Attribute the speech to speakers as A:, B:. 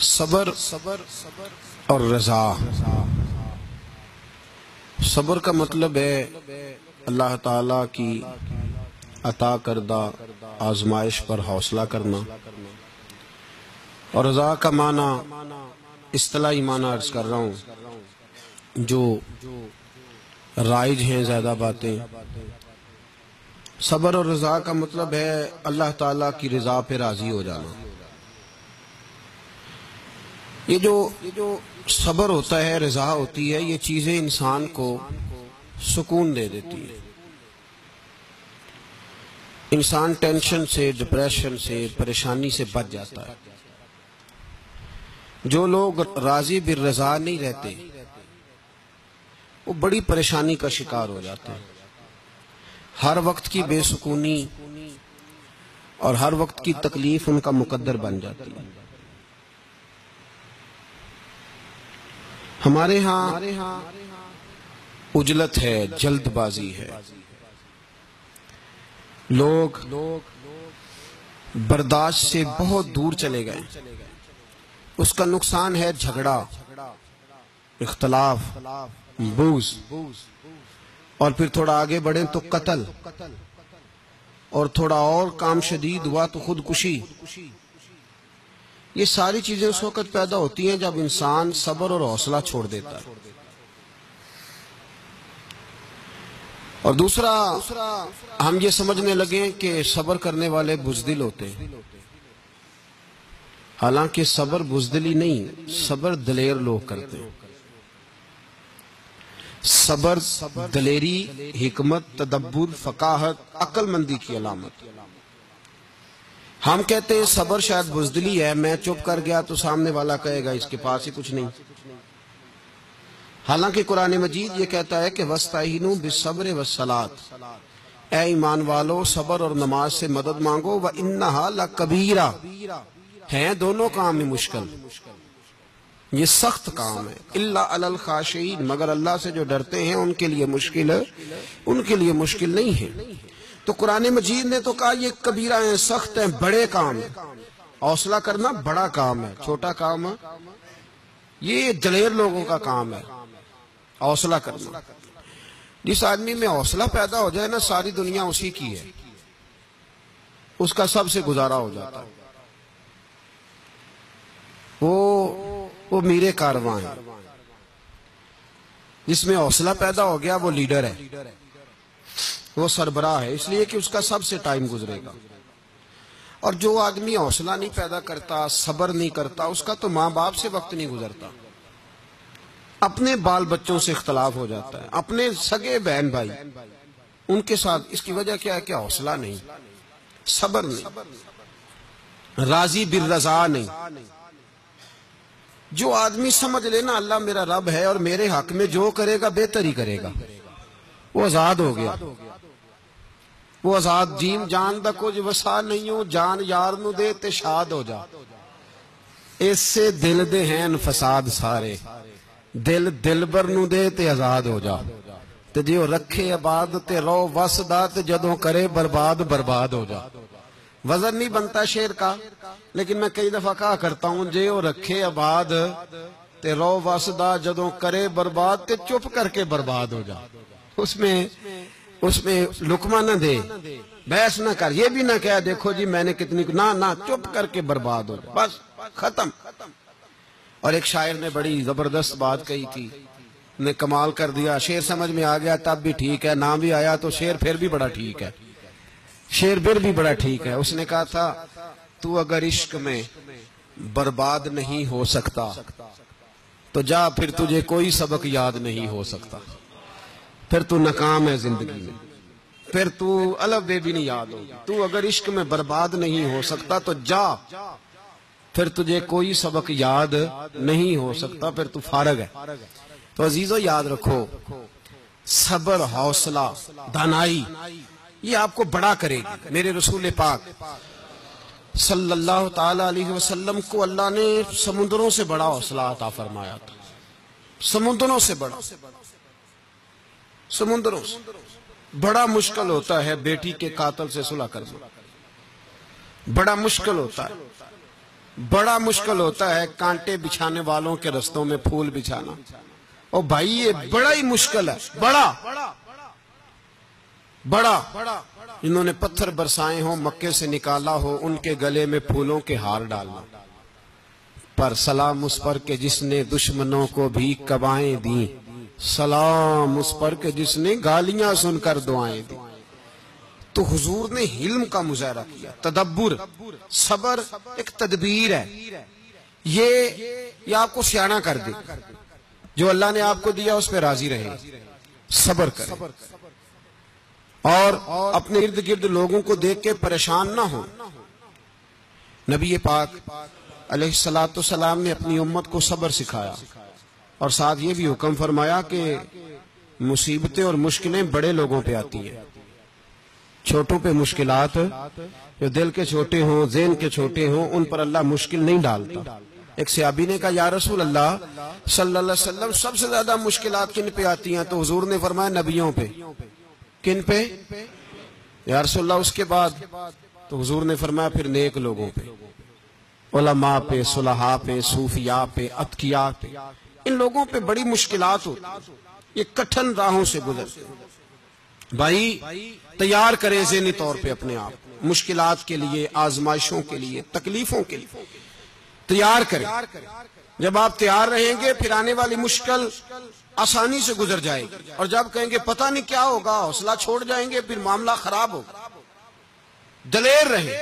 A: صبر اور رضا۔ صبر کا مطلب ہے اللہ تعالیٰ کی عطا کردہ آزمائش پر حوصلہ کرنا، اور رضا کا معنی اصطلاحی معنی عرض کر رہا ہوں جو رائج ہیں زیادہ باتیں۔ صبر اور رضا کا مطلب ہے اللہ تعالیٰ کی رضا پہ راضی ہو جانا۔ یہ جو صبر ہوتا ہے، رضا ہوتی ہے، یہ چیزیں انسان کو سکون دے دیتی ہیں۔ انسان ٹینشن سے، ڈپریشن سے، پریشانی سے بچ جاتا ہے۔ جو لوگ راضی بالرضا نہیں رہتے وہ بڑی پریشانی کا شکار ہو جاتے ہیں۔ ہر وقت کی بے سکونی اور ہر وقت کی تکلیف ان کا مقدر بن جاتی ہے۔ ہمارے ہاں عجلت ہے، جلد بازی ہے، لوگ برداشت سے بہت دور چلے گئے۔ اس کا نقصان ہے جھگڑا، اختلاف، بغض، اور پھر تھوڑا آگے بڑھیں تو قتل، اور تھوڑا اور کام شدید ہوا تو خودکشی۔ یہ ساری چیزیں اس وقت پیدا ہوتی ہیں جب انسان صبر اور حوصلہ چھوڑ دیتا ہے۔ اور دوسرا، ہم یہ سمجھنے لگے کہ صبر کرنے والے بزدل ہوتے ہیں، حالانکہ صبر بزدلی نہیں، صبر دلیر لوگ کرتے ہیں۔ صبر دلیری، حکمت، تدبر، فقاہت، عقل مندی کی علامت۔ ہم کہتے ہیں صبر شاید بزدلی ہے، میں چپ کر گیا تو سامنے والا کہے گا اس کے پاس ہی کچھ نہیں۔ حالانکہ قرآن مجید یہ کہتا ہے کہ وَاسْتَعِینُوا بِالصَّبْرِ وَالصَّلَاةِ، اے ایمان والو صبر اور نماز سے مدد مانگو، وَإِنَّهَا لَكَبِیرَةٌ، ہیں دونوں کام میں مشکل، یہ سخت کام ہے، إِلَّا عَلَى الْخَاشِعِينَ، مگر اللہ سے جو ڈرتے ہیں ان کے لیے مشکل ہے، ان کے لیے مشکل نہیں ہے۔ تو قرآن مجید نے تو کہا یہ کبیرہ ہیں، سخت ہیں، بڑے کام ہیں۔ حوصلہ کرنا بڑا کام ہے، چھوٹا کام ہے، یہ دلیر لوگوں کا کام ہے حوصلہ کرنا۔ جس آدمی میں حوصلہ پیدا ہو جائے نا، ساری دنیا اسی کی ہے، اس کا سب سے گزارا ہو جاتا ہے۔ وہ میرے کارواں ہے۔ جس میں حوصلہ پیدا ہو گیا وہ لیڈر ہے، وہ سربراہ ہے، اس لیے کہ اس کا سب سے ٹائم گزرے گا۔ اور جو آدمی حوصلہ نہیں پیدا کرتا، صبر نہیں کرتا، اس کا تو ماں باپ سے وقت نہیں گزرتا، اپنے بال بچوں سے اختلاف ہو جاتا ہے، اپنے سگے بہن بھائی ان کے ساتھ۔ اس کی وجہ کیا ہے کہ حوصلہ نہیں، صبر نہیں، راضی بالرضا نہیں۔ جو آدمی سمجھ لینا اللہ میرا رب ہے اور میرے حق میں جو کرے گا بہتر ہی کرے گا، وہ آزاد ہو گیا۔ وہ آزاد جیم جان دا کچھ وسا نہیں ہو، جان یار نو دے تے شاد ہو جا، اس سے دل دے ہیں فساد سارے، دل دلبر نو دے تے آزاد ہو جا، تے جیو رکھے آباد تے رو وس دا، تے جدوں کرے برباد برباد ہو جا۔ وزن نہیں بنتا شعر کا، لیکن میں کئی دفعہ کہا کرتا ہوں جیو رکھے آباد تے رو وس دا، جدوں کرے برباد تے چپ کر کے برباد ہو جا۔ اس میں لقمہ نہ دے، بحث نہ کر، یہ بھی نہ کہہ دیکھو جی میں نے کتنی، نہ چپ کر کے برباد ہو جا، بس ختم۔ اور ایک شاعر نے بڑی زبردست بات کہی تھی، نے کمال کر دیا، شعر سمجھ میں آ گیا تب بھی ٹھیک ہے، نہ بھی آیا تو شعر پھر بھی بڑا ٹھیک ہے، شعر پھر بھی بڑا ٹھیک ہے۔ اس نے کہا تھا تو اگر عشق میں برباد نہیں ہو سکتا تو جا، پھر تجھے کوئی سبق یاد نہیں ہو سکتا، پھر تو ناکام ہے زندگی میں، پھر تو الف بے بھی نہیں یاد ہوگی۔ تو اگر عشق میں برباد نہیں ہو سکتا تو جا، پھر تجھے کوئی سبق یاد نہیں ہو سکتا، پھر تو فارغ ہے۔ تو عزیزو یاد رکھو، صبر، حوصلہ، دانائی، یہ آپ کو بڑا کرے گی۔ میرے رسول پاک صلی اللہ تعالی علیہ وسلم کو اللہ نے سمندروں سے بڑا حوصلہ عطا فرمایا تھا، سمندروں سے بڑا، سمندروں سے بڑا مشکل ہوتا ہے بیٹی کے قاتل سے صلح کرنا، بڑا مشکل ہوتا ہے۔ بڑا مشکل ہوتا ہے کانٹے بچھانے والوں کے رستوں میں پھول بچھانا. اور بھائی یہ بڑا ہی مشکل ہے. بڑا انہوں نے پتھر برسائے ہوں، مکے سے نکالا ہو، ان کے گلے میں پھولوں کے ہار ڈالنا. پر سلام اس پر کہ جس نے دشمنوں کو بھی کبائیں دیں، سلام اس پر کہ جس نے گالیاں سن کر دعائیں دیں. تو حضور نے حلم کا مظاہرہ کیا. تدبر، صبر ایک تدبیر ہے. یہ آپ کو سیاح کر دے. جو اللہ نے آپ کو دیا اس پہ راضی رہے، صبر کرے، اور اپنے ارد گرد لوگوں کو دیکھ کے پریشان نہ ہو. نبی پاک علیہ السلام نے اپنی امت کو صبر سکھایا، اور ساتھ یہ بھی حکم فرمایا کہ مصیبتیں اور مشکلیں بڑے لوگوں پہ آتی ہیں، چھوٹوں پہ مشکلات، جو دل کے چھوٹے ہوں، ذہن کے چھوٹے ہوں، ان پر اللہ مشکل نہیں ڈالتا. ایک صحابی نے کہا یا رسول اللہ صلی اللہ علیہ وسلم سب سے زیادہ مشکلات کن پہ آتی ہیں؟ تو حضور نے فرمایا نبیوں پہ. کن پہ یا رسول اللہ؟ اس کے بعد تو حضور نے فرمایا پھر نیک لوگوں پہ، علماء پہ، صلحاء پہ، صوفیاء پہ، اتقیاء پہ. ان لوگوں پہ بڑی مشکلات ہوتی، یہ کٹھن راہوں سے گزرتے. بھائی تیار کریں ذہنی طور پہ اپنے آپ مشکلات کے لیے، آزمائشوں کے لیے، تکلیفوں کے لیے تیار کریں. جب آپ تیار رہیں گے پھر آنے والی مشکل آسانی سے گزر جائے گی، اور جب کہیں گے پتہ نہیں کیا ہوگا، حوصلہ چھوڑ جائیں گے، پھر معاملہ خراب ہوگا. دلیر رہیں.